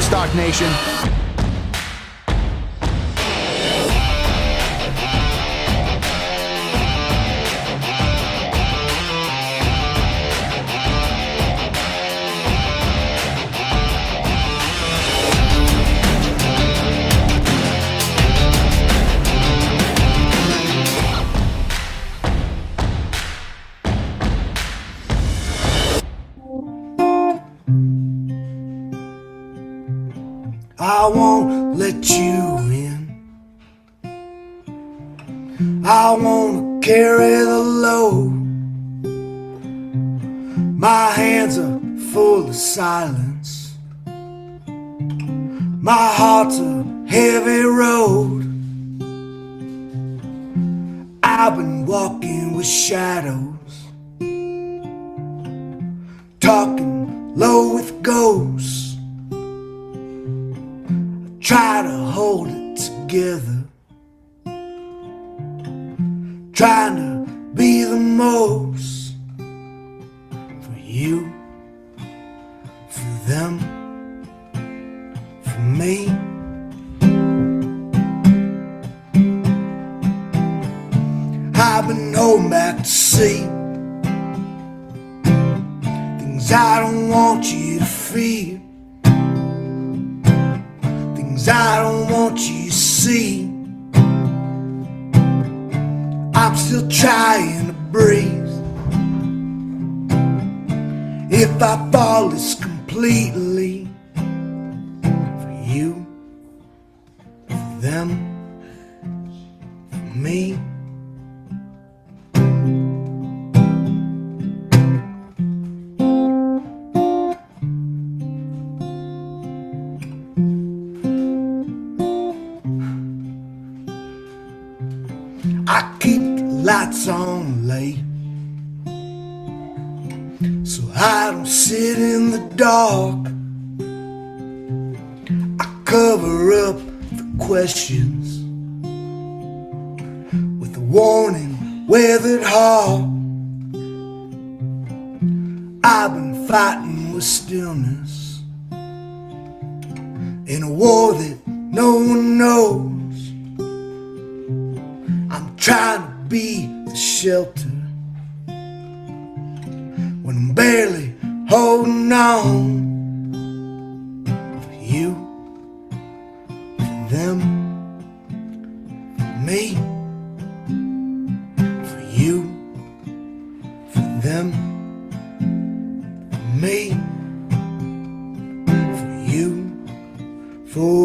Hero Stock Nation. I won't let you in. I won't carry the load. My hands are full of silence. My heart's a heavy road. I've been walking with shadows, talking low with ghosts. Try to hold it together, trying to be the most for you, for them, for me. I've been holding back to see things I don't want you to feel, I don't want you to see. I'm still trying to breathe. If I fall, it's completely for you, for them, for me. I keep the lights on late, so I don't sit in the dark. I cover up the questions with a warning weathered heart. I've been fighting with stillness in a war that no one knows. Trying to be the shelter when I'm barely holding on. For you, for them, for me. For you, for them, for me. For you, for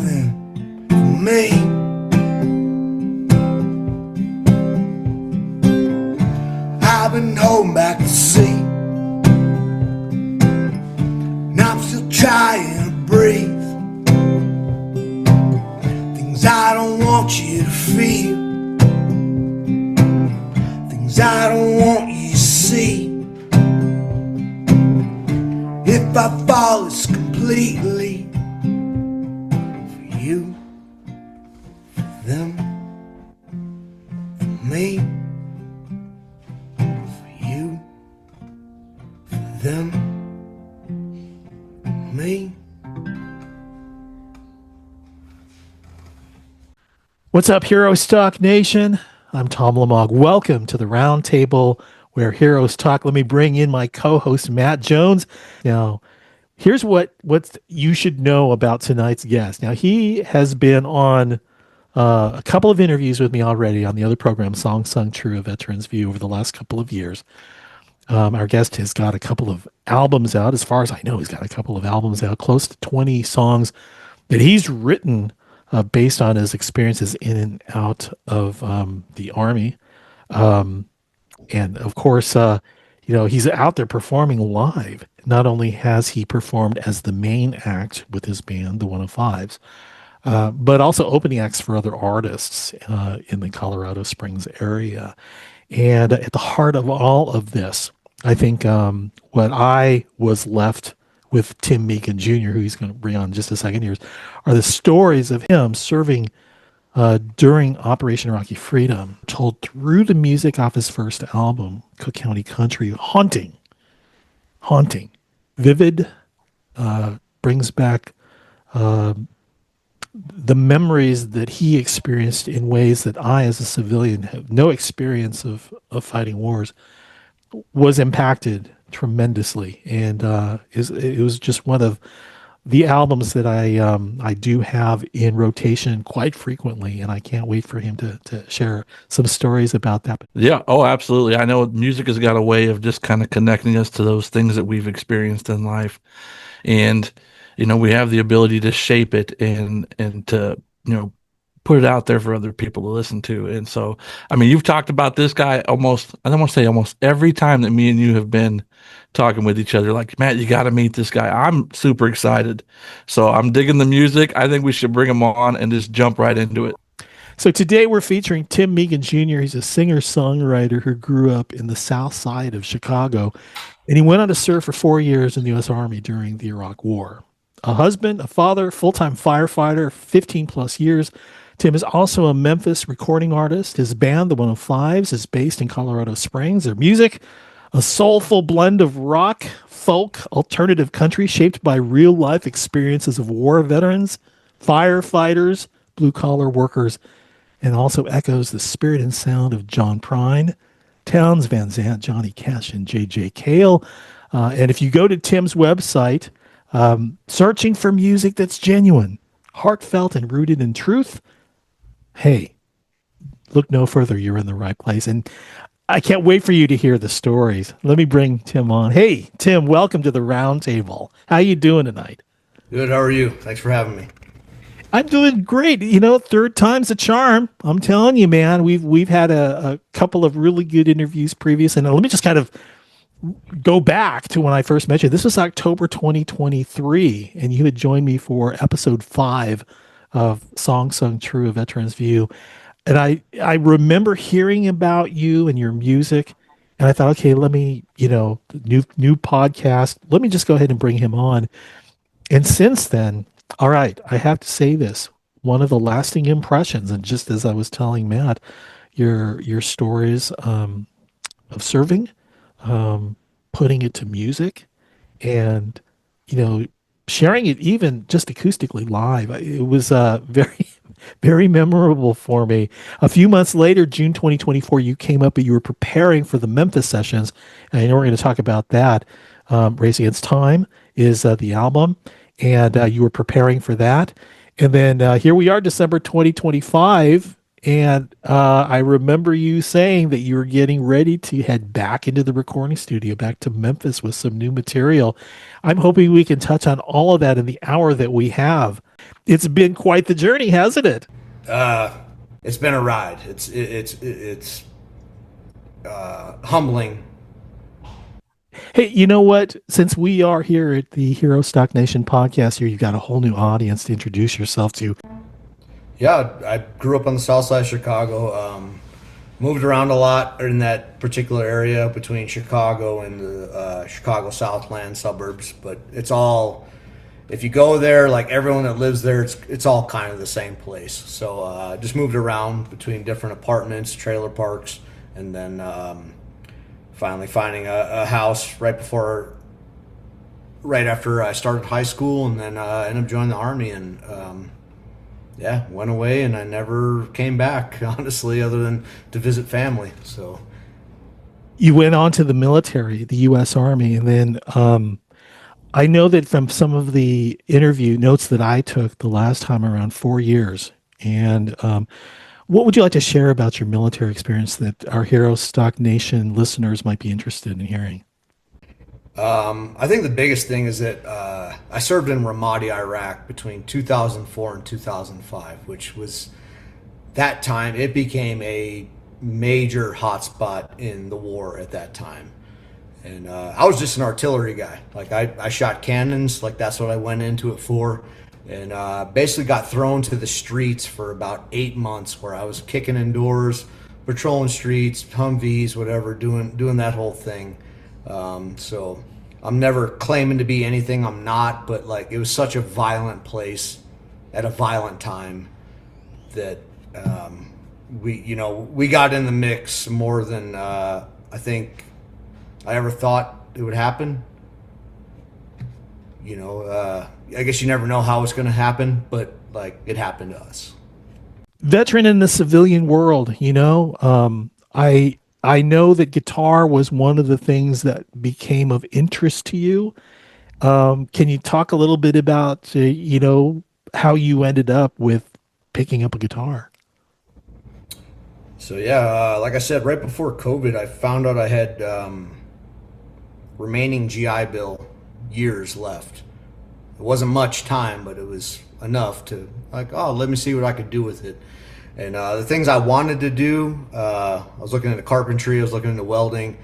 them, for me. I've been holding back to see, and I'm still trying to breathe. Things I don't want you to feel, things I don't want you to see. If I fall, it's completely for you, for them, for me. Them, me. What's up, Hero Stock Nation? I'm Tom Lamog. Welcome to the round table where heroes talk. Let me bring in my co-host, Matt Jones. Now, here's what you should know about tonight's guest. Now, he has been on a couple of interviews with me already on the other program, Song Sung True, A Veteran's View, over the last couple of years. Our guest has got a couple of albums out. As far as I know, he's got a couple of albums out, close to 20 songs that he's written based on his experiences in and out of the Army. And of course, he's out there performing live. Not only has he performed as the main act with his band, the 105s, but also opening acts for other artists in the Colorado Springs area. And at the heart of all of this, I think what I was left with Tim Meegan Jr., who he's going to bring on in just a second here, are the stories of him serving during Operation Iraqi Freedom, told through the music off his first album, Cook County Country. Haunting, vivid, brings back the memories that he experienced in ways that I, as a civilian, have no experience of fighting wars, was impacted tremendously. And it was just one of the albums that I do have in rotation quite frequently, and I can't wait for him to share some stories about that. Yeah. Oh, absolutely. I know music has got a way of just kind of connecting us to those things that we've experienced in life. And, we have the ability to shape it and to, put it out there for other people to listen to. And so, I mean, you've talked about this guy almost, I don't want to say almost every time that me and you have been talking with each other, like, Matt, you got to meet this guy. I'm super excited. So I'm digging the music. I think we should bring him on and just jump right into it. So today we're featuring Tim Meegan Jr. He's a singer-songwriter who grew up in the south side of Chicago, and he went on to serve for 4 years in the U.S. Army during the Iraq War. A husband, a father, full-time firefighter, 15 plus years. Tim is also a Memphis recording artist. His band, the 105s, is based in Colorado Springs. Their music, a soulful blend of rock, folk, alternative country shaped by real-life experiences of war veterans, firefighters, blue-collar workers, and also echoes the spirit and sound of John Prine, Townes Van Zandt, Johnny Cash, and J.J. Cale. And if you go to Tim's website, searching for music that's genuine, heartfelt, and rooted in truth, hey, look no further. You're in the right place. And I can't wait for you to hear the stories. Let me bring Tim on. Hey, Tim, welcome to the round table. How you doing tonight? Good. How are you? Thanks for having me. I'm doing great. Third time's a charm. I'm telling you, man. We've had a couple of really good interviews previous, and let me just kind of go back to when I first met you. This was October 2023, and you had joined me for episode 5 of Song Sung True, A Veteran's View. And I remember hearing about you and your music, and I thought, okay, let me, new podcast. Let me just go ahead and bring him on. And since then, all right, I have to say this. One of the lasting impressions, and just as I was telling Matt, your stories of serving, putting it to music, and sharing it even just acoustically live. It was very, very memorable for me. A few months later, June 2024, you came up and you were preparing for the Memphis sessions, and I know we're going to talk about that. Race Against Time is the album, and you were preparing for that. And then here we are, December 2025, and I remember you saying that you were getting ready to head back into the recording studio, back to Memphis with some new material. I'm hoping we can touch on all of that in the hour that we have. It's been quite the journey, hasn't it? It's been a ride. It's humbling. Hey, you know what? Since we are here at the Hero Stock Nation podcast here, you've got a whole new audience to introduce yourself to. Yeah, I grew up on the south side of Chicago. Moved around a lot in that particular area between Chicago and the Chicago Southland suburbs. But it's all, if you go there, like everyone that lives there, it's all kind of the same place. So just moved around between different apartments, trailer parks, and then finally finding a house right after I started high school, and then ended up joining the Army, and went away, and I never came back, honestly, other than to visit family. So you went on to the military, the U.S. Army, and then I know that from some of the interview notes that I took the last time around, 4 years. And what would you like to share about your military experience that our Hero Stock Nation listeners might be interested in hearing? I think the biggest thing is that I served in Ramadi, Iraq between 2004 and 2005, which was that time. It became a major hotspot in the war at that time. And I was just an artillery guy. Like I shot cannons, like that's what I went into it for. And basically got thrown to the streets for about 8 months, where I was kicking indoors, patrolling streets, Humvees, whatever, doing that whole thing. So I'm never claiming to be anything I'm not, but like it was such a violent place at a violent time that we got in the mix more than I think I ever thought it would happen. I guess you never know how it's going to happen, but like it happened to us. Veteran in the civilian world, I know that guitar was one of the things that became of interest to you. Can you talk a little bit about, how you ended up with picking up a guitar? So yeah, like I said, right before COVID, I found out I had remaining GI Bill years left. It wasn't much time, but it was enough to like, oh, let me see what I could do with it. And the things I wanted to do, I was looking into carpentry, I was looking into welding.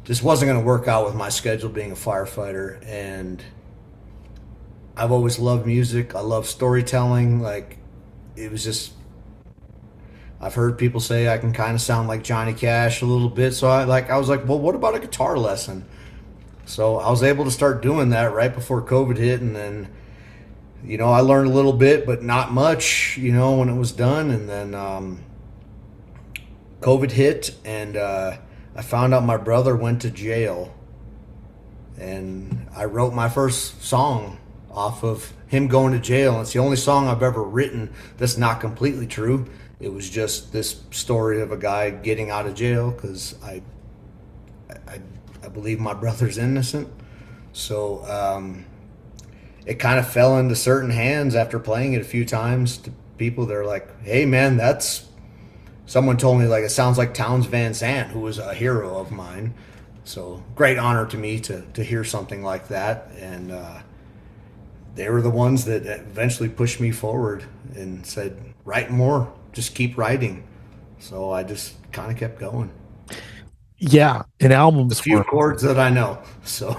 Just wasn't going to work out with my schedule being a firefighter. And I've always loved music. I love storytelling. Like it was just, I've heard people say I can kind of sound like Johnny Cash a little bit. So I was like, well, what about a guitar lesson? So I was able to start doing that right before COVID hit, and then I learned a little bit, but not much, when it was done. And then COVID hit, and I found out my brother went to jail, and I wrote my first song off of him going to jail. And it's the only song I've ever written that's not completely true. It was just this story of a guy getting out of jail because I believe my brother's innocent. So it kind of fell into certain hands after playing it a few times to people that are like, hey man, someone told me like it sounds like Towns Van Zandt, who was a hero of mine. So great honor to me to hear something like that. And they were the ones that eventually pushed me forward and said, write more, just keep writing. So I just kind of kept going. Yeah, and The albums few were. chords that I know. So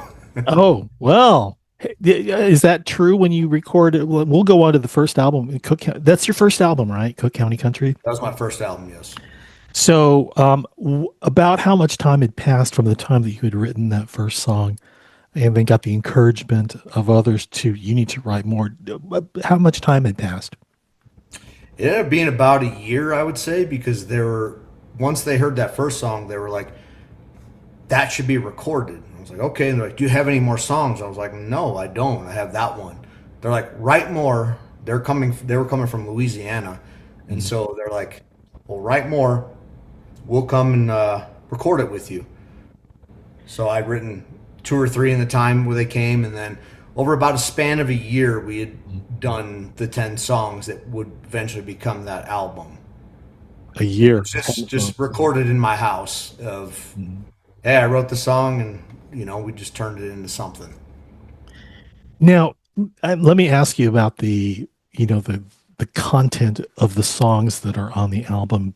Oh, well. Is that true when you record it? We'll go on to the first album. That's your first album, right? Cook County Country. that was my first album, yes. So, about how much time had passed from the time that you had written that first song and then got the encouragement of others to, you need to write more? How much time had passed? It ended up being about a year, I would say, because once they heard that first song, they were like, that should be recorded. I was like, okay. And they're like, do you have any more songs? I was like, no, I don't. I have that one. They're like, write more. They were coming from Louisiana. And so they're like, well, write more. We'll come and record it with you. So I'd written two or three in the time where they came. And then over about a span of a year, we had done the 10 songs that would eventually become that album. A year. Just recorded in my house of, hey, I wrote the song, and we just turned it into something. Now, let me ask you about the content of the songs that are on the album.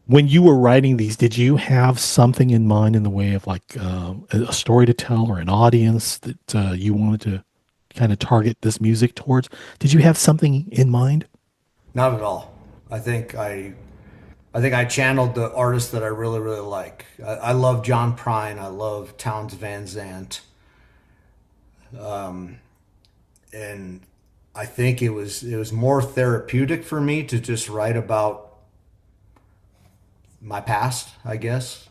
When you were writing these, did you have something in mind in the way of like a story to tell or an audience that you wanted to kind of target this music towards? Did you have something in mind? Not at all. I think I channeled the artists that I really, really like. I love John Prine. I love Towns Van Zandt. And I think it was more therapeutic for me to just write about my past, I guess.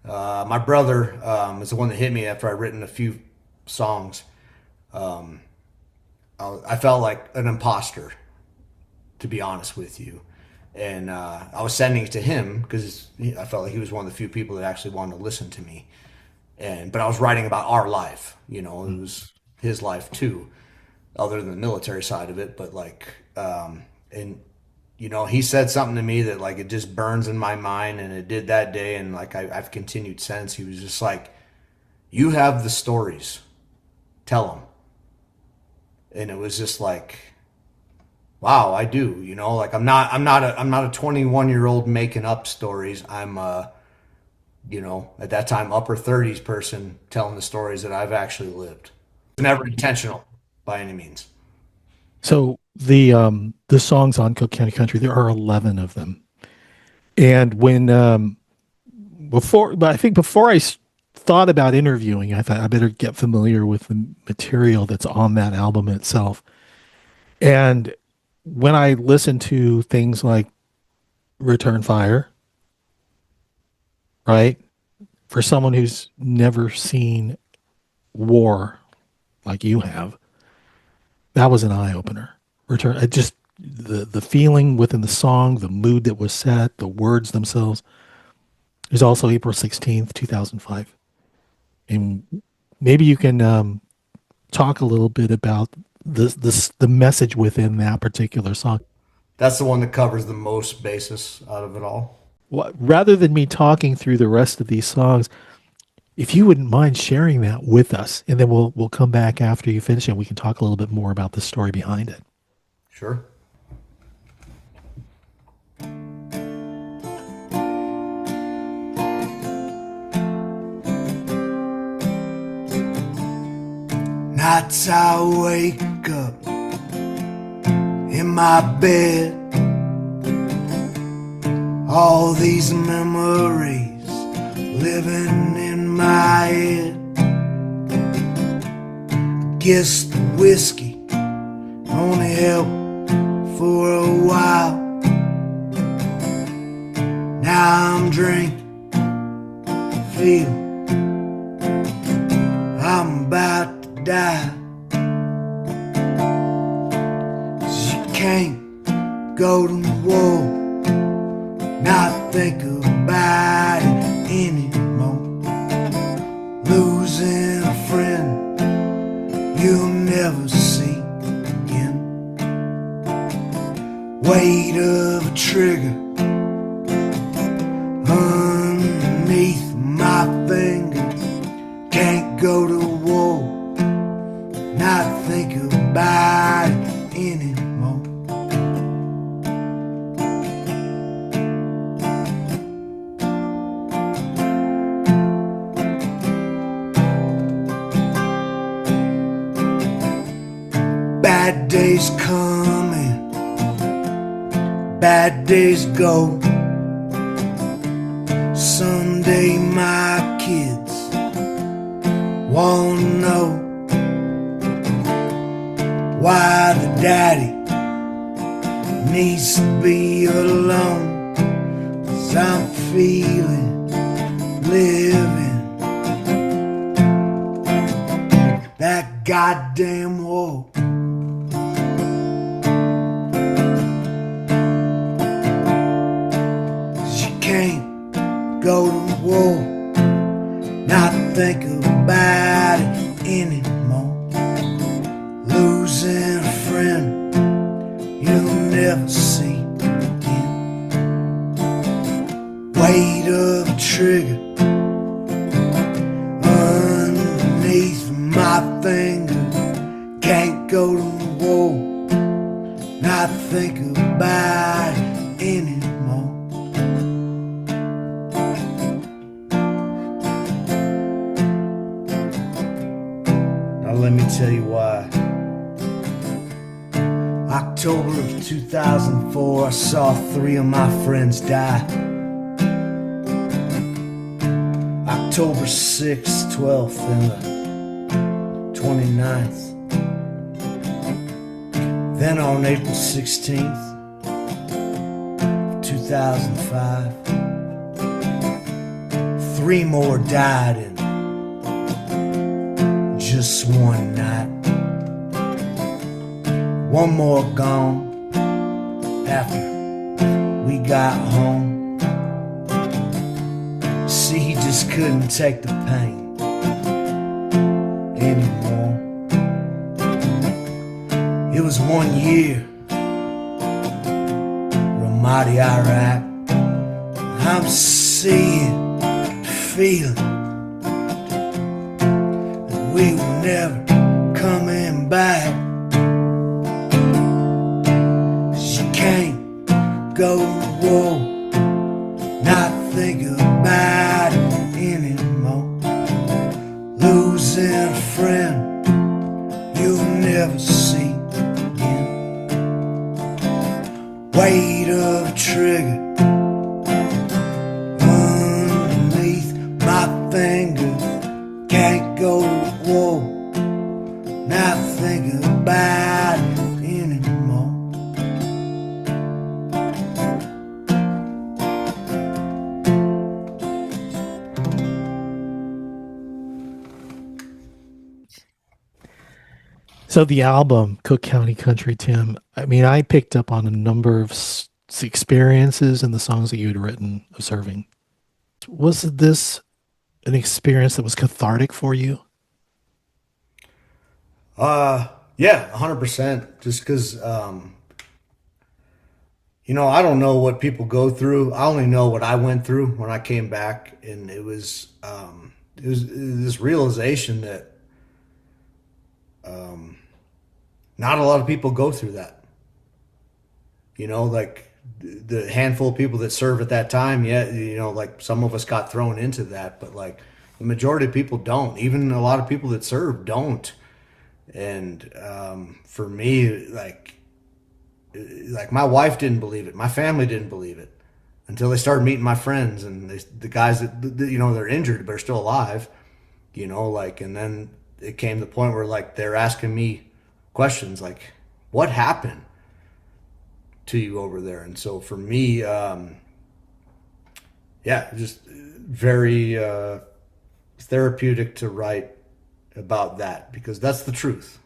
My brother is the one that hit me after I'd written a few songs. I felt like an imposter, to be honest with you. And I was sending it to him because I felt like he was one of the few people that actually wanted to listen to me. But I was writing about our life, it was his life too, other than the military side of it. But he said something to me that like it just burns in my mind, and it did that day, and like I've continued since. He was just like, "You have the stories, tell them," and it was just like, wow, I do. Like I'm not a 21-year-old making up stories. I'm at that time upper 30s person telling the stories that I've actually lived. It's never intentional by any means. So the songs on Cook County Country, there are 11 of them. And when I think before thought about interviewing, I thought I better get familiar with the material that's on that album itself. And when I listen to things like Return Fire, right? For someone who's never seen war like you have, that was an eye opener. Return, it just the feeling within the song, the mood that was set, the words themselves. It was also April 16th, 2005, and maybe you can talk a little bit about the message within that particular song. That's the one that covers the most basis out of it all. Rather than me talking through the rest of these songs, if you wouldn't mind sharing that with us, and then we'll come back after you finish and we can talk a little bit more about the story behind it. Sure. Nights I wake up in my bed, all these memories living in my head. Guess the whiskey only helped for a while. Now I'm drinking, feeling I'm about to die. 'Cause you can't go to war, not think about it anymore. Losing a friend you'll never see again. Weight of a trigger underneath my finger. Can't go to war, not think about it anymore. Bad days coming, bad days go. Someday my kids wanna know why the daddy needs to be alone. 'Cause I'm feeling living that goddamn war. Can't go to war, not think about it anymore. Losing a friend you'll never see again. Weight of a trigger underneath my finger. Can't go to war, not think about it anymore. Let me tell you why. October of 2004, I saw 3 of my friends die. October 6th, 12th, and the 29th. Then on April 16th, 2005, 3 more died in just one night. One more gone after we got home. See, he just couldn't take the pain anymore. It was 1 year, Ramadi Iraq. I'm seeing, feeling we were never coming back. 'Cause you can't go to war, not think about it anymore. Losing a friend you'll never see again. Weight of a trigger underneath my finger. Can't go to war, not think about it anymore. So the album Cook County Country, Tim, I mean, I picked up on a number of experiences and the songs that you had written of serving. Was this an experience that was cathartic for you? Yeah, 100%. Just because, I don't know what people go through. I only know what I went through when I came back, and it was this realization that not a lot of people go through that. Like the handful of people that served at that time, yeah, like some of us got thrown into that, but like the majority of people don't. Even a lot of people that serve don't. And for me, like my wife didn't believe it, my family didn't believe it until they started meeting my friends and the guys that they're injured but are still alive. And then it came to the point where like they're asking me questions like, "What happened to you over there?" And so for me, yeah, just very therapeutic to write about that because that's the truth.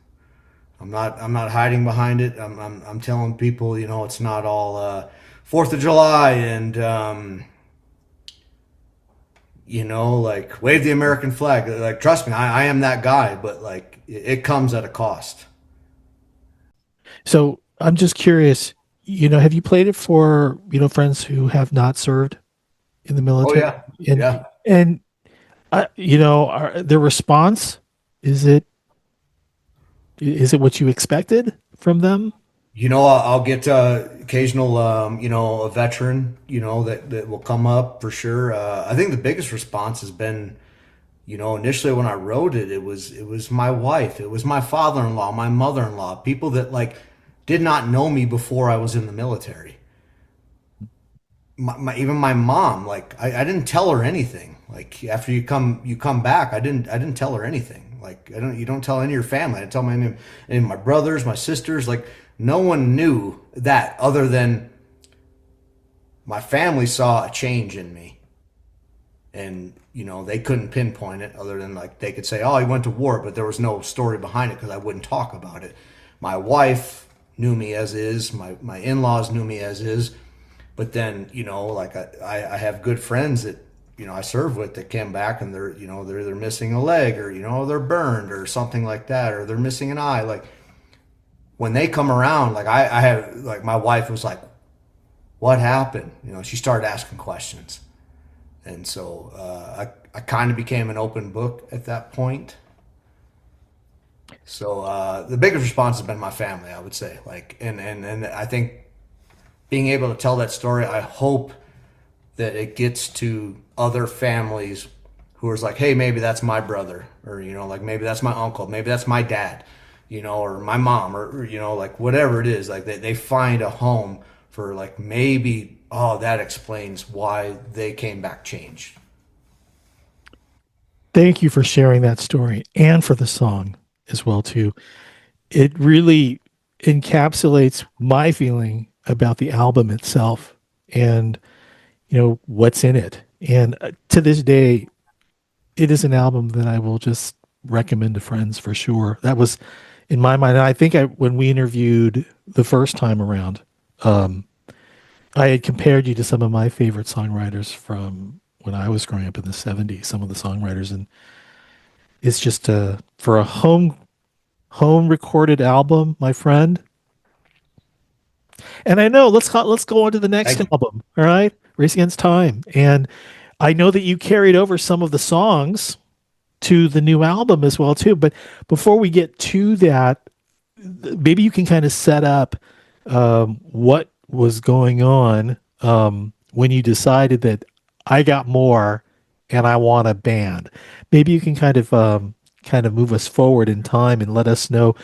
I'm not hiding behind it. I'm telling people, it's not all 4th of July and like wave the American flag. Like trust me, I am that guy, but like it comes at a cost. So I'm just curious, have you played it for, friends who have not served in the Oh military? yeah, And yeah. and their response, is it what you expected from them? I'll get occasional, a veteran, that will come up for sure. I think the biggest response has been, initially when I wrote it, it was my wife, it was my father-in-law, my mother-in-law, people that like did not know me before I was in the military. Even my mom, like I didn't tell her anything. Like after you come back, I didn't tell her anything. Like you don't tell any of your family. I didn't tell any of my brothers, my sisters. Like no one knew that other than my family saw a change in me, and they couldn't pinpoint it other than like they could say, "Oh, he went to war," but there was no story behind it because I wouldn't talk about it. My wife knew me as is. My in-laws knew me as is. But then, like I have good friends that, I serve with that came back and they're either missing a leg or, they're burned or something like that, or they're missing an eye. Like when they come around, like I have, like my wife was like, "What happened?" She started asking questions. And so I kind of became an open book at that point. So the biggest response has been my family, I would say. Like, and I think being able to tell that story, I hope that it gets to other families who are like, "Hey, maybe that's my brother," or like maybe that's my uncle, maybe that's my dad, or my mom, or like whatever it is. Like they find a home for like maybe, oh, that explains why they came back changed. Thank you for sharing that story and for the song as well too. It really encapsulates my feeling about the album itself and what's in it. And to this day, it is an album that I will just recommend to friends for sure. That was in my mind. And I think when we interviewed the first time around, um, I had compared you to some of my favorite songwriters from when I was growing up in the 70s, some of the songwriters. And it's just for a home recorded album, my friend. And I know let's go on to the next Thank you. album. All right, Race Against Time. And I know that you carried over some of the songs to the new album as well too. But before we get to that, maybe you can kind of set up what was going on when you decided that I got more and I want a band. Maybe you can kind of move us forward in time and let us know,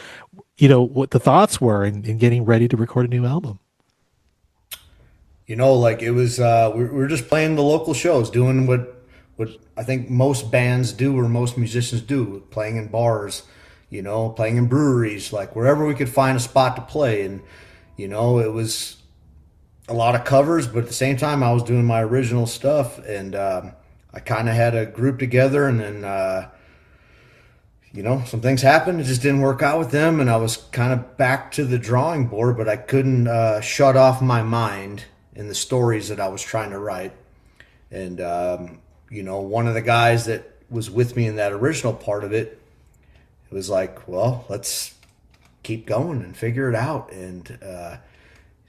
what the thoughts were in getting ready to record a new album. Like it was, we were just playing the local shows, doing what I think most bands do or most musicians do, playing in bars, playing in breweries, like wherever we could find a spot to play. And, it was a lot of covers, but at the same time, I was doing my original stuff. And I kind of had a group together. And then, some things happened. It just didn't work out with them, and I was kind of back to the drawing board, but I couldn't shut off my mind in the stories that I was trying to write. And, one of the guys that was with me in that original part of it, it was like, well, let's keep going and figure it out. And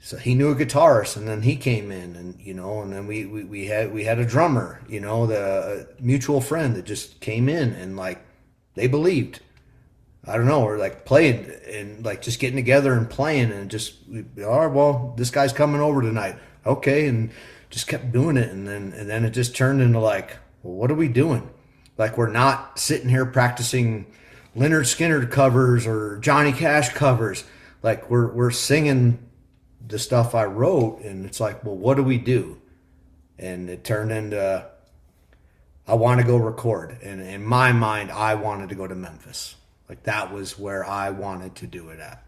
so he knew a guitarist, and then he came in, and then we had a drummer, the mutual friend that just came in, and like they believed. I don't know, or like playing and like just getting together and playing, and just all right, well, this guy's coming over tonight, okay, and just kept doing it, and then it just turned into like, well, what are we doing? Like, we're not sitting here practicing Leonard Skinner covers or Johnny Cash covers. Like, we're singing the stuff I wrote, and it's like, well, what do we do? And it turned into, I want to go record. And in my mind, I wanted to go to Memphis. Like, that was where I wanted to do it at.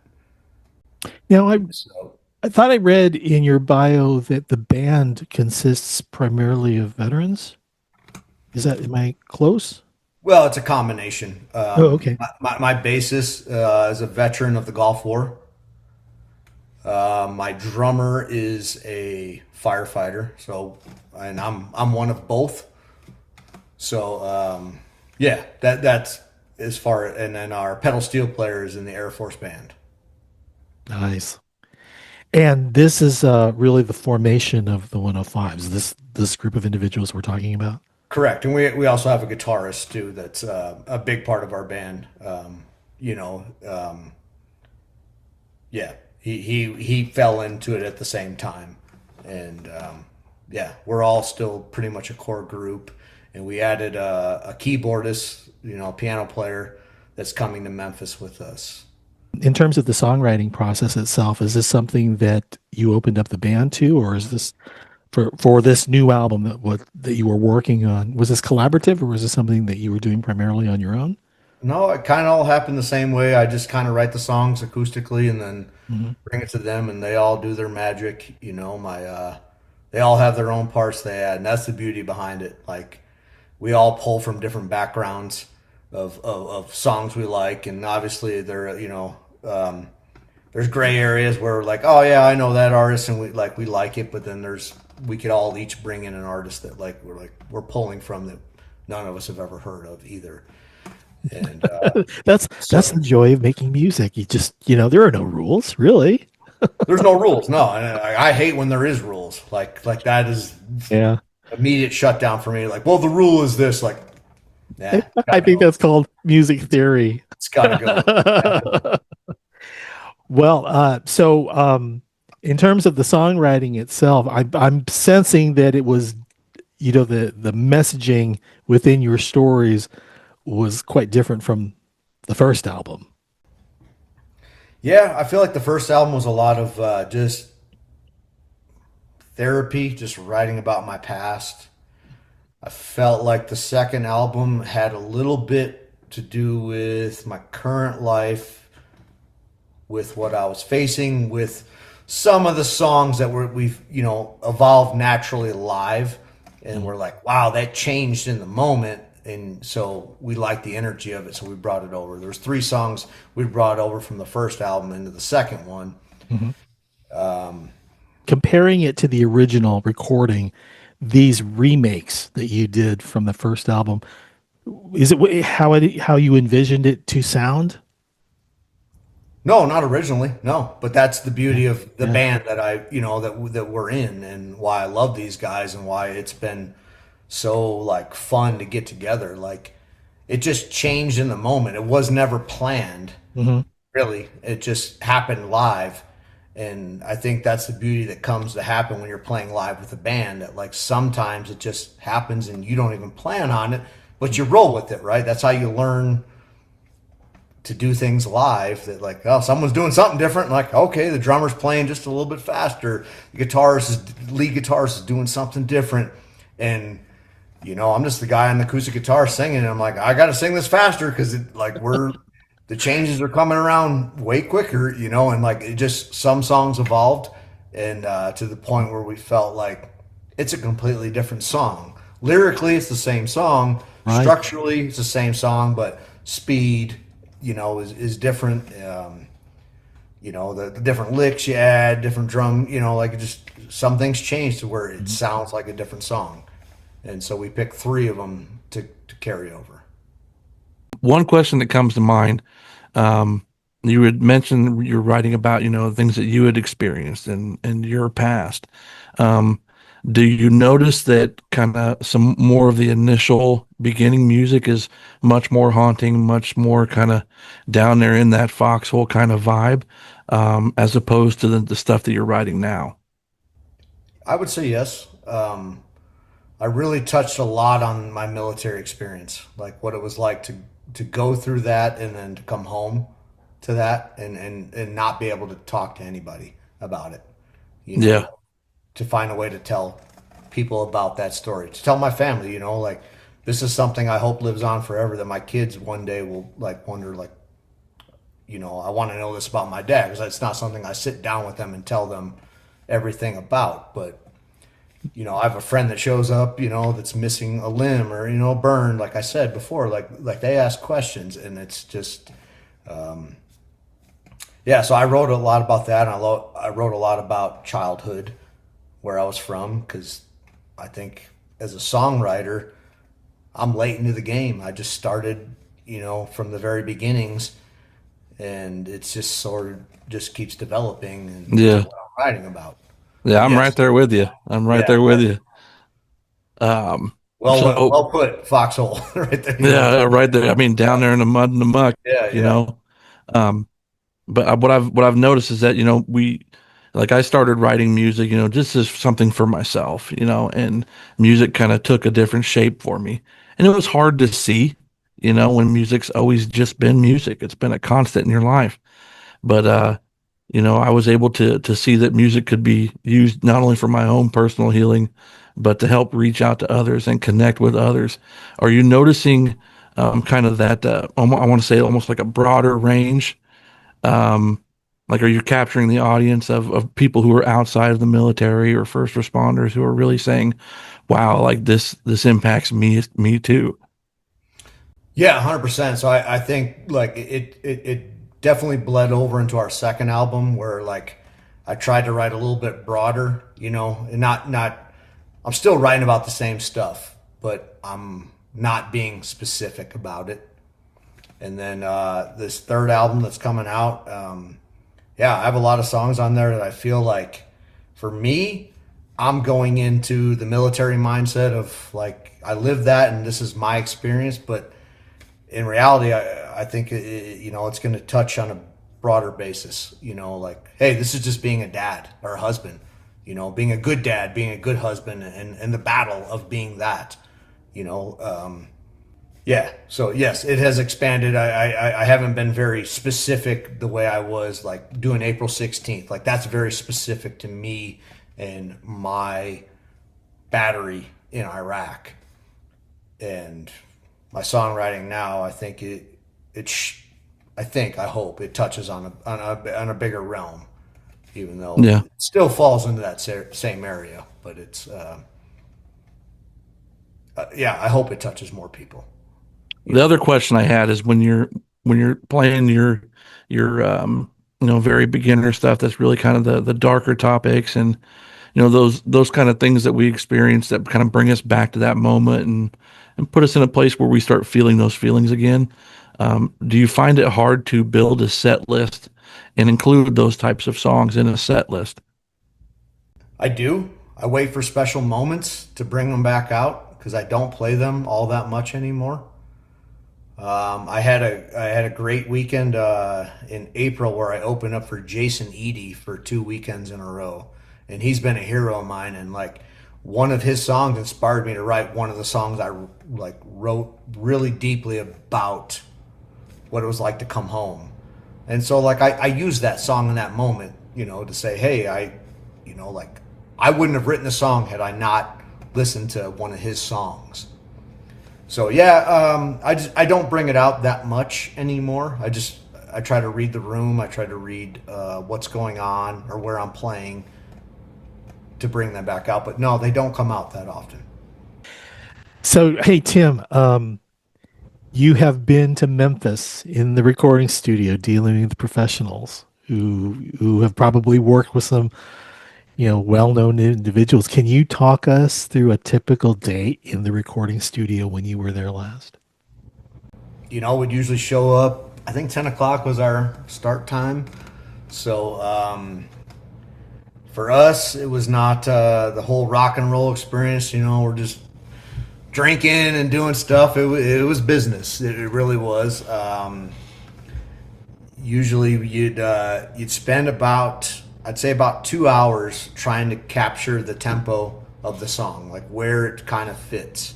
I thought I read in your bio that the band consists primarily of veterans. Am I close? Well, it's a combination. Okay. My bassist is a veteran of the Gulf War. My drummer is a firefighter, and I'm one of both. So yeah, that's as far. And then our pedal steel player is in the Air Force Band. Nice. And this is really the formation of the 105s. This group of individuals we're talking about. Correct, and we also have a guitarist too. That's a big part of our band. Yeah, he fell into it at the same time, and yeah, we're all still pretty much a core group. And we added a keyboardist, a piano player that's coming to Memphis with us. In terms of the songwriting process itself, is this something that you opened up the band to, or is this for this new album that you were working on? Was this collaborative, or was this something that you were doing primarily on your own? No, it kind of all happened the same way. I just kind of write the songs acoustically and then bring it to them, and they all do their magic. They all have their own parts they add, and that's the beauty behind it. Like, we all pull from different backgrounds of songs we like, and obviously there's gray areas where like, oh yeah, I know that artist, and we like it, but then we could all each bring in an artist that we're pulling from that none of us have ever heard of either. And that's the joy of making music. You just there are no rules, really. There's no rules, no. And I hate when there is rules. Like that is immediate shutdown for me. Like, well, the rule is this. Like, nah, I think that's called music theory. It's gotta go. Well, in terms of the songwriting itself, I'm sensing that it was, the messaging within your stories was quite different from the first album. Yeah, I feel like the first album was a lot of just therapy, just writing about my past. I felt like the second album had a little bit to do with my current life, with what I was facing, with some of the songs that we've evolved naturally live, and we're like, wow, that changed in the moment, and so we liked the energy of it, so we brought it over. There's 3 songs we brought over from the first album into the second one. Comparing it to the original recording, these remakes that you did from the first album, is it how you envisioned it to sound? No, not originally. No, but that's the beauty of the band that that we're in, and why I love these guys, and why it's been so like fun to get together. Like, it just changed in the moment. It was never planned, really. It just happened live, and I think that's the beauty that comes to happen when you're playing live with a band. That like sometimes it just happens, and you don't even plan on it, but you roll with it, right? That's how you learn to do things live, that like, oh, someone's doing something different. Like, okay, the drummer's playing just a little bit faster. The lead guitarist is doing something different. And, I'm just the guy on the acoustic guitar singing. And I'm like, I got to sing this faster because the changes are coming around way quicker, and like it just, some songs evolved and to the point where we felt like it's a completely different song. Lyrically, it's the same song. Right. Structurally, it's the same song, but speed, is different. The different licks you add, different drum, like just some things change to where it sounds like a different song. And so we picked three of them to carry over. One question that comes to mind, um, you had mentioned you're writing about, things that you had experienced in your past. Um, do you notice that kind of some more of the initial beginning music is much more haunting, much more kind of down there in that foxhole kind of vibe, as opposed to the stuff that you're writing now? I would say yes. I really touched a lot on my military experience, like what it was like to go through that and then to come home to that and not be able to talk to anybody about it. You know, Yeah, to find a way to tell people about that story, to tell my family, like this is something I hope lives on forever, that my kids one day will like wonder, like, I want to know this about my dad, because it's not something I sit down with them and tell them everything about. But, I have a friend that shows up, that's missing a limb or, burned, like I said before, like they ask questions, and it's just, yeah. So I wrote a lot about that. And I wrote a lot about childhood, where I was from, because I think as a songwriter, I'm late into the game. I just started, from the very beginnings, and it's just sort of just keeps developing, and to yeah, what I'm writing about. yeah. But I'm right yes, there with you. I'm right yeah, there with you. Um, so well put, foxhole, right there. yeah, right there. I mean, down there in the mud and the muck, Yeah, you yeah, know. Um, but what I've noticed is that like I started writing music, just as something for myself, and music kind of took a different shape for me, and it was hard to see, when music's always just been music. It's been a constant in your life, but I was able to see that music could be used not only for my own personal healing, but to help reach out to others and connect with others. Are you noticing kind of that? I want to say almost like a broader range. Um, like, are you capturing the audience of people who are outside of the military or first responders who are really saying, "Wow, like this impacts me too." yeah, 100%. So I think like it definitely bled over into our second album, where like I tried to write a little bit broader, and not I'm still writing about the same stuff, but I'm not being specific about it. And then this third album that's coming out, yeah, I have a lot of songs on there that I feel like, for me, I'm going into the military mindset of like I live that and this is my experience. But in reality, I think it's going to touch on a broader basis. Like, hey, this is just being a dad or a husband. Being a good dad, being a good husband, and the battle of being that. You know, yeah. So yes, it has expanded. I haven't been very specific the way I was like doing April 16th. Like that's very specific to me and my battery in Iraq, and my songwriting now. I think I hope it touches on a bigger realm, even though Yeah. it still falls into that same area. But it's yeah. I hope it touches more people. You The know. other question I had is when you're playing your very beginner stuff, that's really kind of the darker topics, and those kind of things that we experience that kind of bring us back to that moment and put us in a place where we start feeling those feelings again. Do you find it hard to build a set list and include those types of songs in a set list? I do. I wait for special moments to bring them back out because I don't play them all that much anymore. I had a great weekend in April where I opened up for Jason Eady for 2 weekends in a row, and he's been a hero of mine. And like one of his songs inspired me to write one of the songs I like wrote really deeply about what it was like to come home. And so like I used that song in that moment, to say, hey, like I wouldn't have written the song had I not listened to one of his songs. So yeah, I don't bring it out that much anymore. I try to read the room. I try to read what's going on or where I'm playing to bring them back out. But no, they don't come out that often. So, hey, Tim, You have been to Memphis in the recording studio dealing with professionals who have probably worked with some, well-known individuals. Can you talk us through a typical day in the recording studio when you were there last? We'd usually show up. I think 10 o'clock was our start time. So for us, it was not the whole rock and roll experience. We're just drinking and doing stuff. It was business. It really was. Usually, you'd spend I'd say about 2 hours trying to capture the tempo of the song, like where it kind of fits.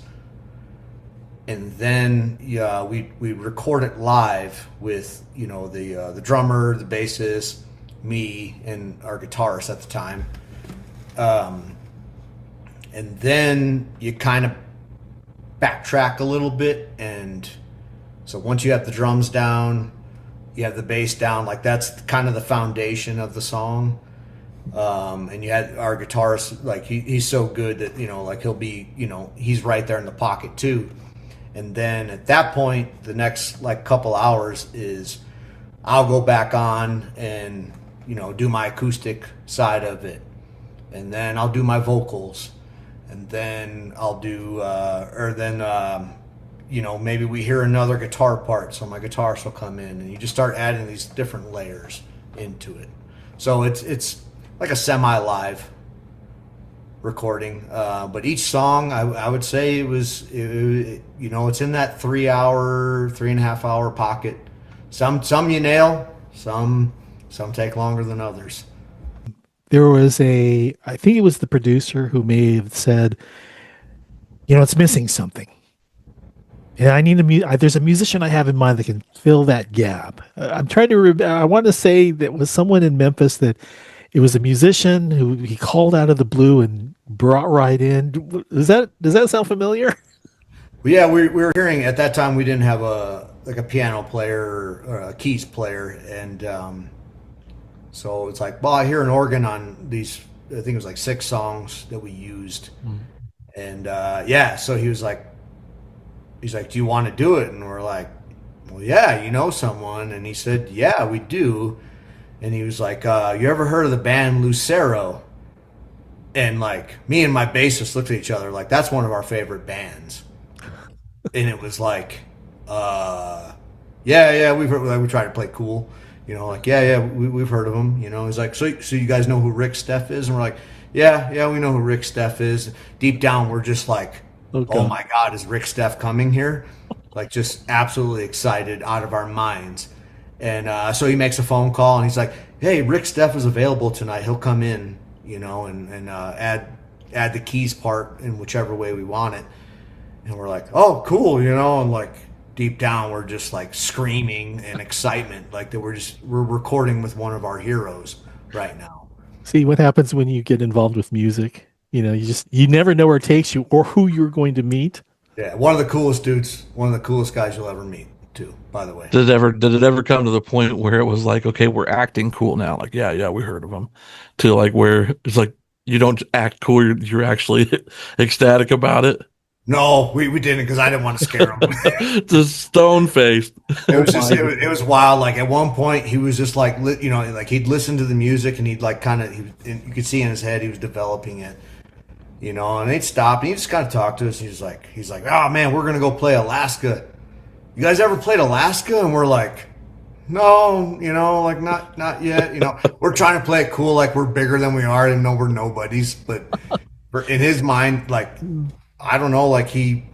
And then we record it live with the drummer, the bassist, me, and our guitarist at the time. And then you kind of backtrack a little bit, and so once you have the drums down, you have the bass down, like that's kind of the foundation of the song. And you had our guitarist, like he's so good that like he'll be he's right there in the pocket too. And then at that point, the next like couple hours is I'll go back on and do my acoustic side of it, and then I'll do my vocals, and then I'll do maybe we hear another guitar part, so my guitarist will come in, and you just start adding these different layers into it. So it's like a semi-live recording, but each song I would say it's in that 3.5 hour pocket. Some you nail, some take longer than others. There was I think it was the producer who may have said, it's missing something. And I need there's a musician I have in mind that can fill that gap. I'm trying to, I want to say that was someone in Memphis that it was a musician who he called out of the blue and brought right in. Does that sound familiar? Well, yeah, we were hearing at that time we didn't have a piano player or a keys player, and so it's like, well, I hear an organ on these. I think it was like 6 songs that we used, and so he's like, do you want to do it? And we're like, well, yeah, someone, and he said, yeah, we do. And he was like, you ever heard of the band Lucero? And like me and my bassist looked at each other like, that's one of our favorite bands. And it was like, yeah, we've heard, like, we try to play cool, we've heard of them. He's like, so you guys know who Rick Steff is? And we're like, yeah, we know who Rick Steff is. Deep down, we're just like, oh my God, is Rick Steff coming here? Like, just absolutely excited out of our minds. And so he makes a phone call, and he's like, hey, Rick Steff is available tonight. He'll come in, and add the keys part in whichever way we want it. And we're like, oh, cool, and like deep down, we're just like screaming in excitement, like that we're recording with one of our heroes right now. See what happens when you get involved with music. You never know where it takes you or who you're going to meet. Yeah, one of the coolest dudes, one of the coolest guys you'll ever meet too, by the way. Did it ever come to the point where it was like, okay, we're acting cool now? Like, yeah, we heard of them. To like where it's like you don't act cool, you're actually ecstatic about it. No, we didn't, because I didn't want to scare him. Just stone faced. It was wild. Like at one point, he was just like, like he'd listen to the music and he'd like you could see in his head he was developing it, and they'd stop and he just kind of talked to us. He's like, oh man, we're gonna go play Alaska. You guys ever played Alaska? And we're like, no, like not yet. We're trying to play it cool, like we're bigger than we are, and know we're nobodies. But in his mind, like, I don't know, like he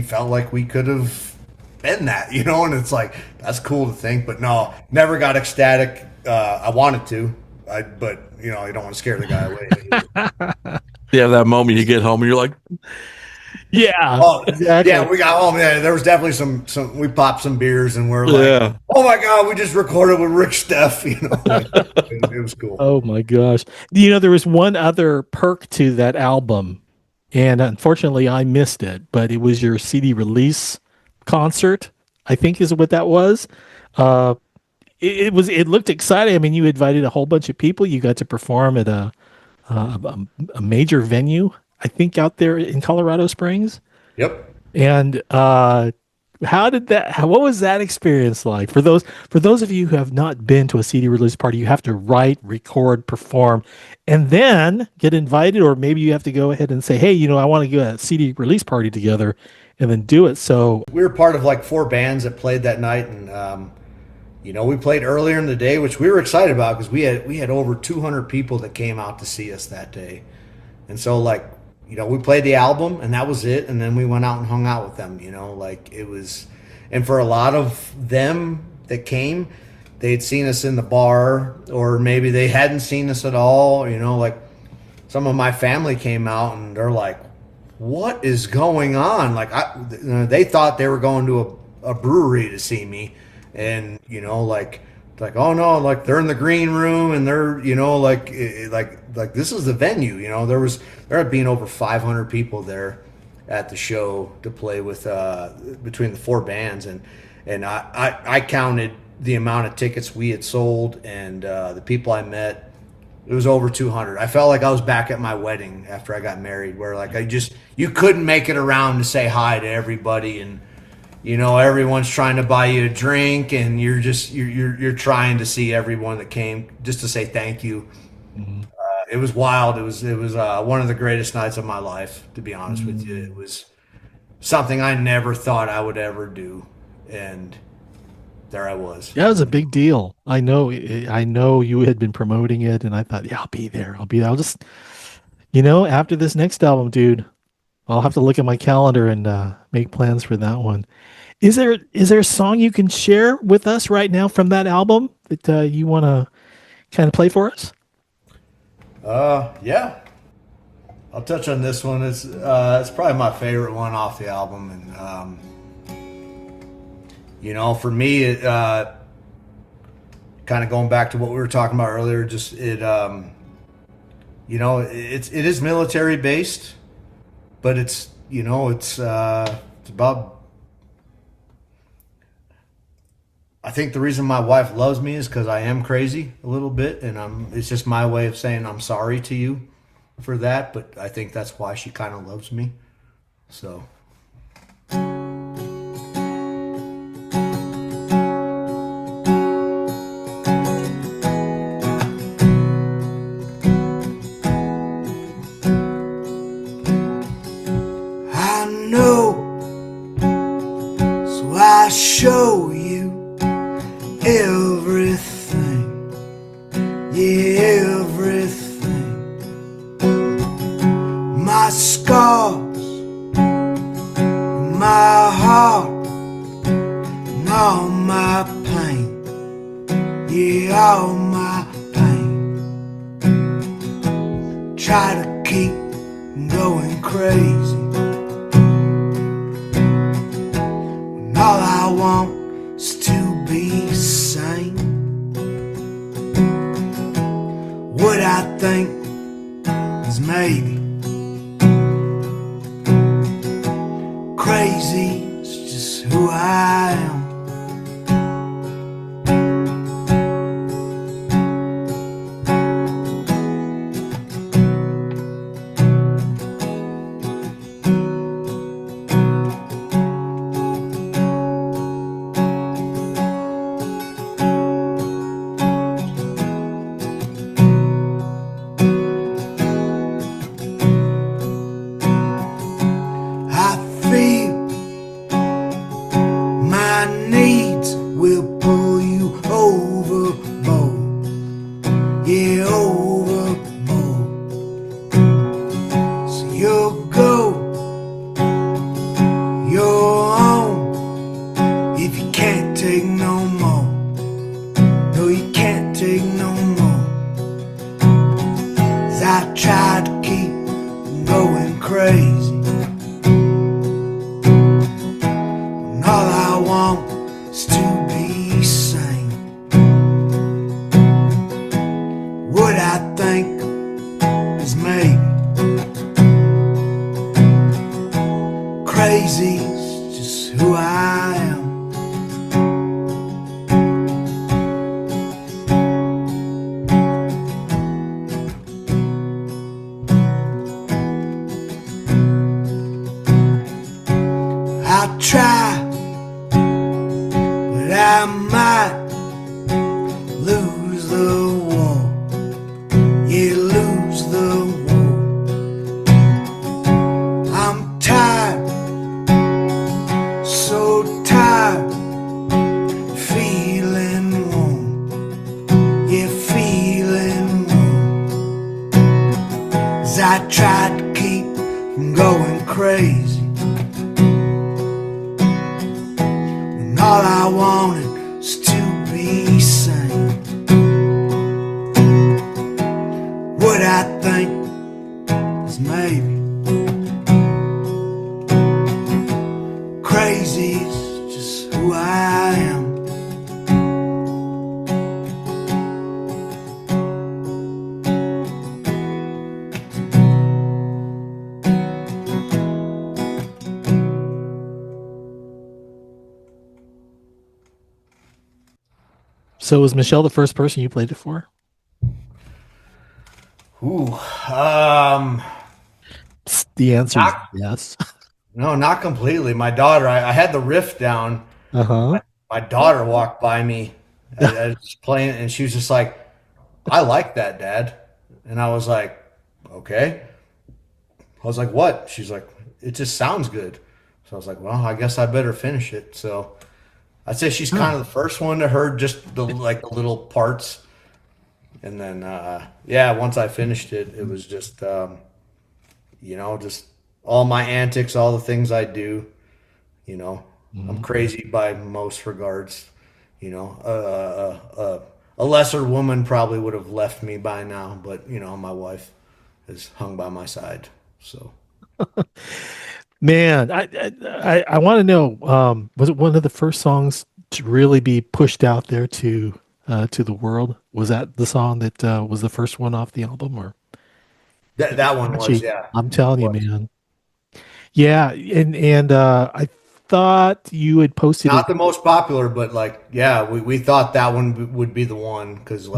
felt like we could have been that, and it's like, that's cool to think, but no, never got ecstatic. I wanted to, but you don't want to scare the guy away. Yeah, that moment you get home and you're like, yeah, oh, exactly. Yeah, we got home. Yeah, there was definitely some. We popped some beers and we're like, oh my God, we just recorded with Rick Steff. It was cool. Oh my gosh, there was one other perk to that album. And unfortunately, I missed it, but it was your CD release concert, I think is what that was. It looked exciting. I mean, you invited a whole bunch of people. You got to perform at a major venue, I think, out there in Colorado Springs. Yep. And How did what was that experience like? For those of you who have not been to a CD release party, you have to write, record, perform, and then get invited, or maybe you have to go ahead and say, hey, I want to go to a CD release party together and then do it. So We were part of like 4 bands that played that night, and we played earlier in the day, which we were excited about because we had over 200 people that came out to see us that day, and so like we played the album and that was it, and then we went out and hung out with them. Like it was, and for a lot of them that came, they'd seen us in the bar, or maybe they hadn't seen us at all. Like some of my family came out and they're like, what is going on? Like they thought they were going to a brewery to see me, and like oh no, like they're in the green room and they're like this is the venue. There had been over 500 people there at the show to play with between the 4 bands, and I counted the amount of tickets we had sold and the people I met. It was over 200. I felt like I was back at my wedding after I got married, where like you couldn't make it around to say hi to everybody, and everyone's trying to buy you a drink, and you're trying to see everyone that came just to say thank you. mhm. It was wild. It was one of the greatest nights of my life, to be honest with you. It was something I never thought I would ever do, and there I was. Yeah, it was a big deal. I know you had been promoting it, and I thought, yeah, I'll be there. I'll be there. I'll just, after this next album, dude, I'll have to look at my calendar and make plans for that one. Is there a song you can share with us right now from that album that you want to kind of play for us? Yeah, I'll touch on this one. It's probably my favorite one off the album, and for me, it kind of going back to what we were talking about earlier. Just it is military based, but it's about. I think the reason my wife loves me is because I am crazy a little bit, and it's just my way of saying I'm sorry to you for that. But I think that's why she kind of loves me. So. I know, so I show you everything, yeah, everything. My scars, my heart, and all my pain, yeah, all my pain. Try to keep going crazy when all I want is to be sane. What I think is maybe crazy is just who I am. tried to keep from going crazy. When all I wanted was to be sane. What I think is maybe crazy is just who I am. So was Michelle the first person you played it for? Ooh, The answer is not, yes. no, not completely. My daughter, I had the riff down. Uh-huh. My daughter walked by me. I was playing, and she was just like, "I like that, Dad." And I was like, "Okay." I was like, "What?" She's like, "It just sounds good." So I was like, "Well, I guess I better finish it." So I'd say she's kind of the first one to heard just the little parts, and then yeah, once I finished it, it was just just all my antics, all the things I do. I'm crazy by most regards. A lesser woman probably would have left me by now, but my wife is hung by my side. So Man, I want to know, was it one of the first songs to really be pushed out there to the world? Was that the song that was the first one off the album, or that one was, actually? yeah, I'm telling you, was man. Yeah, and I thought you had posted it. not the most popular, but yeah, we thought that one would be the one because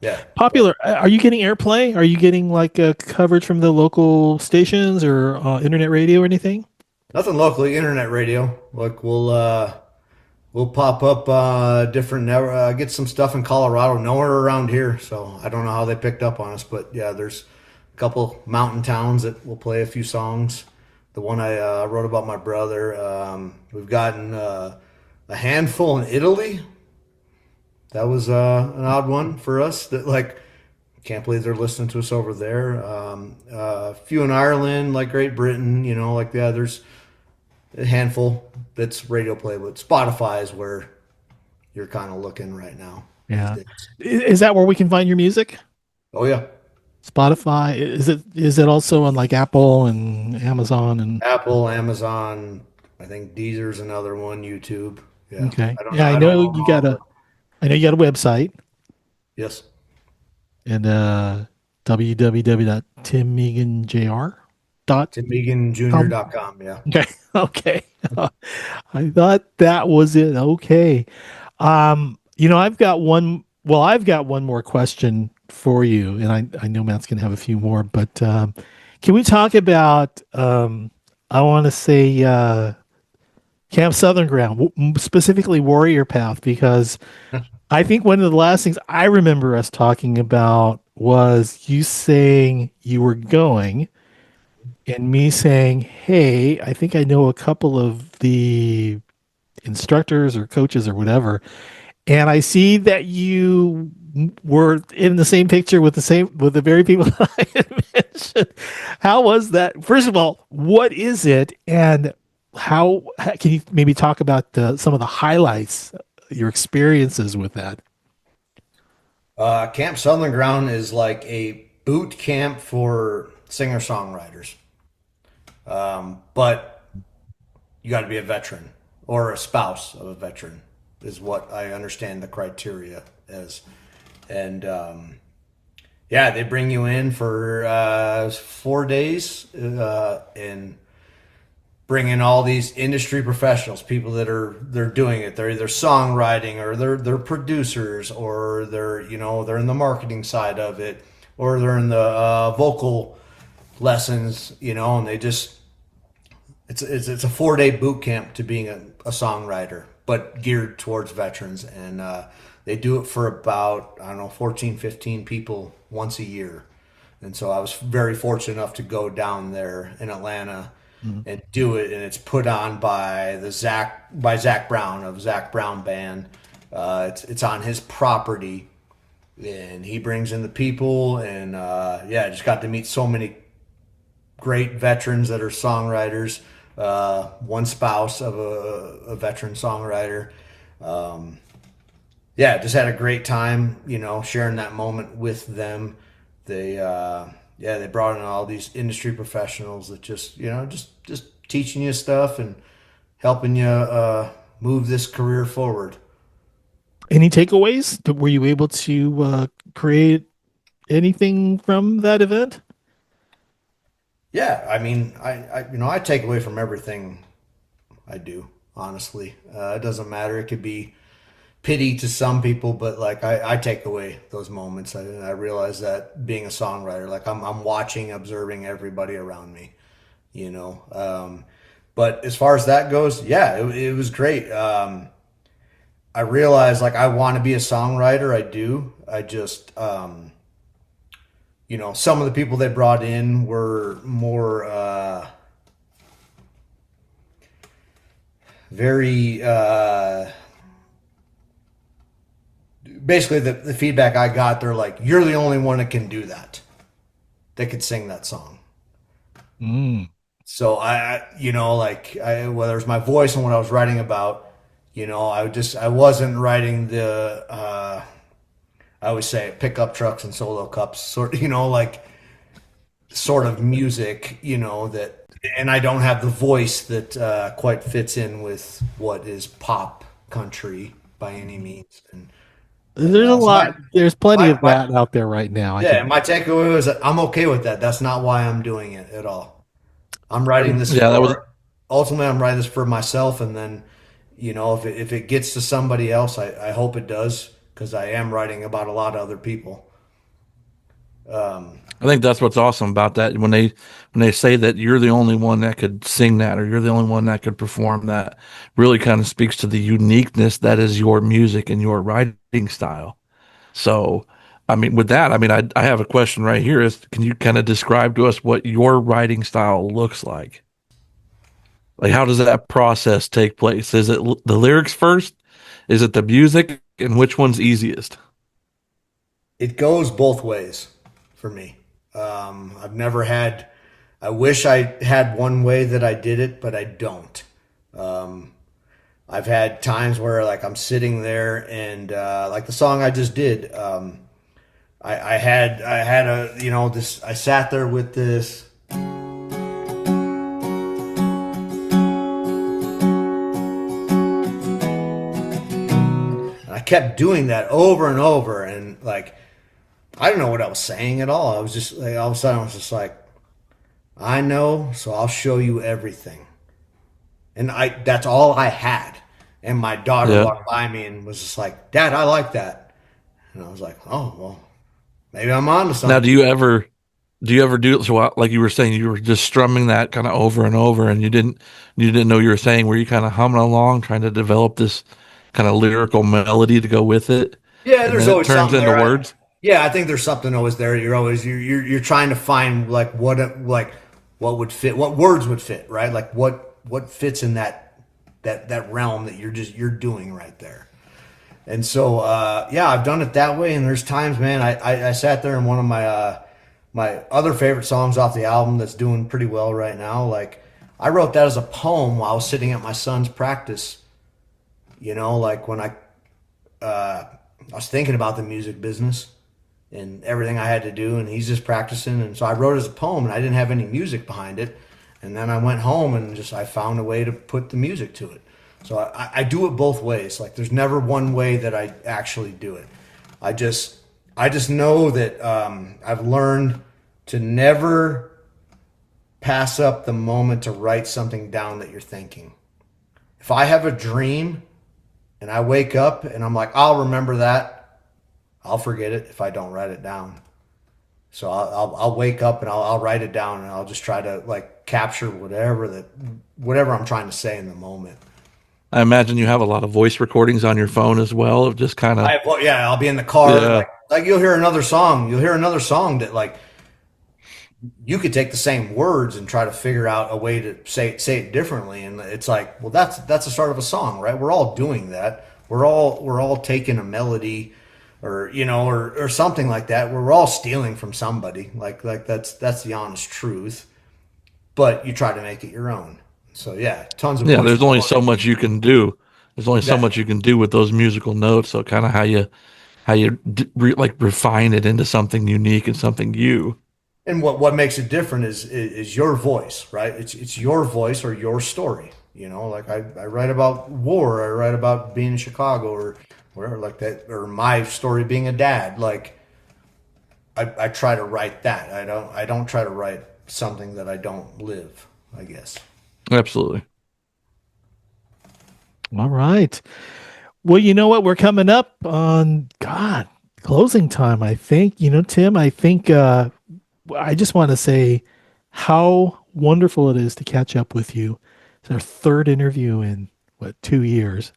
yeah. Popular. Are you getting airplay? Are you getting like coverage from the local stations or internet radio or anything? Nothing locally, internet radio. We'll pop up different get some stuff in Colorado, nowhere around here. So I don't know how they picked up on us, but yeah, there's a couple mountain towns that will play a few songs. The one I wrote about my brother. We've gotten a handful in Italy. That was an odd one for us. That can't believe they're listening to us over there. A few in Ireland, like Great Britain. Yeah, there's a handful that's radio play, but Spotify is where you're kind of looking right now these Yeah. days. Is that where we can find your music? Oh yeah, Spotify? Is it also on like Apple and Amazon and Apple, Amazon. I think Deezer's another one. YouTube. Yeah, okay. I don't know. Yeah, I don't know them all, but I know you got a website yes, and www.timmeeganjr.com. TimMeeganJr.com. Yeah. Okay. Okay. I thought that was it. Okay. I've got one more question for you, and I know Matt's gonna have a few more, but can we talk about I want to say Camp Southern Ground, specifically Warrior Path, because I think one of the last things I remember us talking about was you saying you were going and me saying, "Hey, I think I know a couple of the instructors or coaches or whatever." And I see that you were in the same picture with the very people that I had mentioned. How was that? First of all, what is it, and how can you maybe talk about some of the highlights, your experiences with that? Camp Southern Ground is like a boot camp for singer songwriters, but you got to be a veteran or a spouse of a veteran, is what I understand the criteria is. And yeah, they bring you in for 4 days and bring in all these industry professionals, people that they're doing it. They're either songwriting or they're producers, or they're in the marketing side of it, or they're in the vocal lessons, and they just it's a 4 day boot camp to being a songwriter, but geared towards veterans. And they do it for about, I don't know, 14, 15 people once a year. And so I was very fortunate enough to go down there in Atlanta and do it. And it's put on by Zach Brown of Zach Brown Band. It's on his property. and he brings in the people, and yeah, I just got to meet so many great veterans that are songwriters. One spouse of a veteran songwriter. Um, yeah, just had a great time, sharing that moment with them. They, yeah, they brought in all these industry professionals that just teaching you stuff and helping you move this career forward. Any takeaways? Were you able to create anything from that event? Yeah, I mean, I take away from everything I do. Honestly, it doesn't matter. It could be pity to some people, but like I take away those moments. I realize that being a songwriter, like I'm watching, observing everybody around me, you know. But as far as that goes, yeah, it was great. I realized like I want to be a songwriter. I do. I just, some of the people they brought in were more very. Basically, the feedback I got, they're like, "You're the only one that can do that. That could sing that song." Mm. So whether it's my voice and what I was writing about, I wasn't writing the I always say pickup trucks and solo cups sort of music, that, and I don't have the voice that quite fits in with what is pop country by any means. And There's a so lot. There's plenty of my that out there right now. I yeah, can. my takeaway was that I'm okay with that. That's not why I'm doing it at all. I'm writing this Yeah, that was for ultimately I'm writing this for myself, and then if it gets to somebody else, I hope it does, because I am writing about a lot of other people. I think that's what's awesome about that when they say that you're the only one that could sing that or you're the only one that could perform that really kind of speaks to the uniqueness that is your music and your writing style. So, I mean, with that, I mean, I have a question right here. Is can you kind of describe to us what your writing style looks like? Like, how does that process take place? Is it the lyrics first? Is it the music? And which one's easiest? It goes both ways for me. I've never had. I wish I had one way that I did it, but I don't. Um, I've had times where like I'm sitting there and like the song I just did. I had a this. I sat there with this. And I kept doing that over and over, and like I don't know what I was saying at all. I was just like, all of a sudden I was just like, I know, so I'll show you everything. And that's all I had. And my daughter Yeah. walked by me and was just like, Dad, I like that. And I was like, oh, well, maybe I'm on to Now, something. do you ever do so? Like you were saying, you were just strumming that kind of over and over, and you didn't know you were saying. Were you kind of humming along, trying to develop this kind of lyrical melody to go with it, Yeah, and there's then it always turns something into there. words? Yeah, I think there's something always there. You're trying to find like what would fit, what words would fit, right? Like what fits in that realm that you're doing right there. And so yeah, I've done it that way. And there's times, man, I sat there, and one of my other favorite songs off the album that's doing pretty well right now, like I wrote that as a poem while I was sitting at my son's practice. Like when I was thinking about the music business and everything I had to do, and he's just practicing. And so I wrote it as a poem, and I didn't have any music behind it. And then I went home and I found a way to put the music to it. So I do it both ways. Like there's never one way that I actually do it. I just know that I've learned to never pass up the moment to write something down that you're thinking. If I have a dream and I wake up and I'm like, I'll remember that, I'll forget it if I don't write it down. So I'll wake up and I'll write it down, and I'll just try to like capture whatever I'm trying to say in the moment. I imagine you have a lot of voice recordings on your phone as well, of just kind of Well, yeah, I'll be in the car, yeah, like you'll hear another song. You'll hear another song that like you could take the same words and try to figure out a way to say it differently, and it's like, well, that's the start of a song, right? We're all doing that. We're all taking a melody or or something like that, where we're all stealing from somebody. Like that's the honest truth. But you try to make it your own. So yeah, tons of Yeah, voice there's only so recording. much you can do. There's only so much Exactly. you can do with those musical notes. So kind of like refine it into something unique and something you. And what makes it different is your voice, right? It's your voice or your story. Like I write about war, I write about being in Chicago or whatever like that, or my story being a dad. Like I try to write that. I don't try to write something that I don't live, I guess. Absolutely. All right. Well, you know what? We're coming up on God closing time. I think Tim. I think I just want to say how wonderful it is to catch up with you. It's our third interview in what 2 years,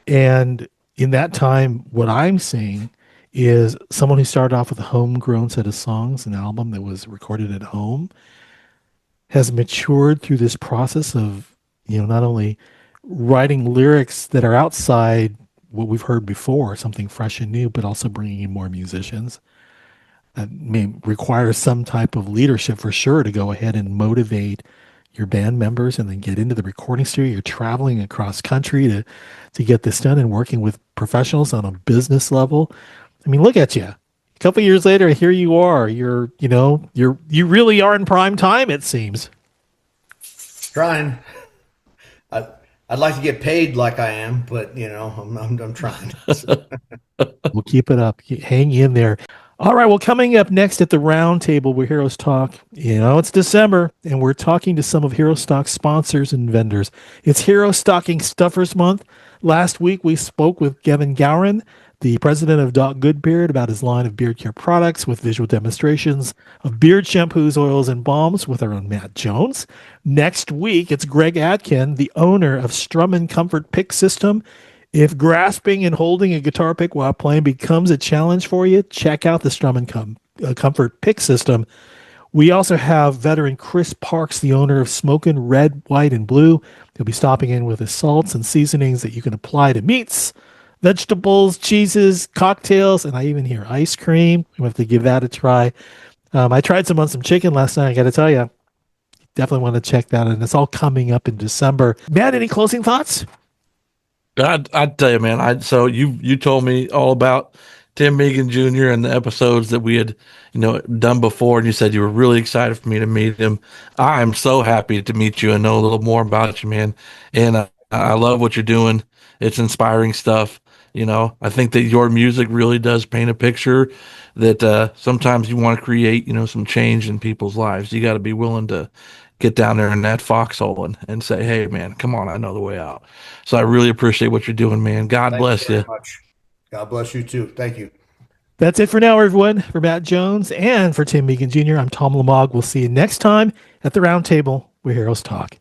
and in that time, what I'm seeing is someone who started off with a homegrown set of songs, an album that was recorded at home, has matured through this process of, not only writing lyrics that are outside what we've heard before, something fresh and new, but also bringing in more musicians. That may require some type of leadership for sure to go ahead and motivate your band members and then get into the recording studio. You're traveling across country to get this done and working with professionals on a business level. I mean, look at you. A couple of years later, here you are. You really are in prime time, it seems. Trying. I, I'd like to get paid like I am, but I'm trying. So, We'll keep it up. Hang in there. All right. Well, coming up next at the round table where Hero Stock, it's December and we're talking to some of Hero Stock's sponsors and vendors. It's Hero Stocking Stuffers Month. Last week, we spoke with Gavin Gowron, the president of Doc Goodbeard, about his line of beard care products with visual demonstrations of beard shampoos, oils, and balms with our own Matt Jones. Next week, it's Greg Atkin, the owner of Strummin Comfort Pick System. If grasping and holding a guitar pick while playing becomes a challenge for you, check out the Comfort Pick System. We also have veteran Chris Parks, the owner of Smokin' Red, White, and Blue. He'll be stopping in with his salts and seasonings that you can apply to meats, vegetables, cheeses, cocktails, and I even hear ice cream. We have to give that a try. I tried some on some chicken last night. I got to tell you, definitely want to check that. And it's all coming up in December. Matt, any closing thoughts? I'd tell you, man. So you told me all about Tim Meegan Jr. and the episodes that we had, done before, and you said you were really excited for me to meet him. I'm so happy to meet you and know a little more about you, man. And I love what you're doing. It's inspiring stuff. I think that your music really does paint a picture that sometimes you want to create, some change in people's lives. You got to be willing to get down there in that foxhole and say, hey, man, come on, I know the way out. So I really appreciate what you're doing, man. God thank you bless very you. much. God bless you too. Thank you. That's it for now, everyone. For Matt Jones and for Tim Meegan Jr., I'm Tom Lamog. We'll see you next time at the round table where heroes talk.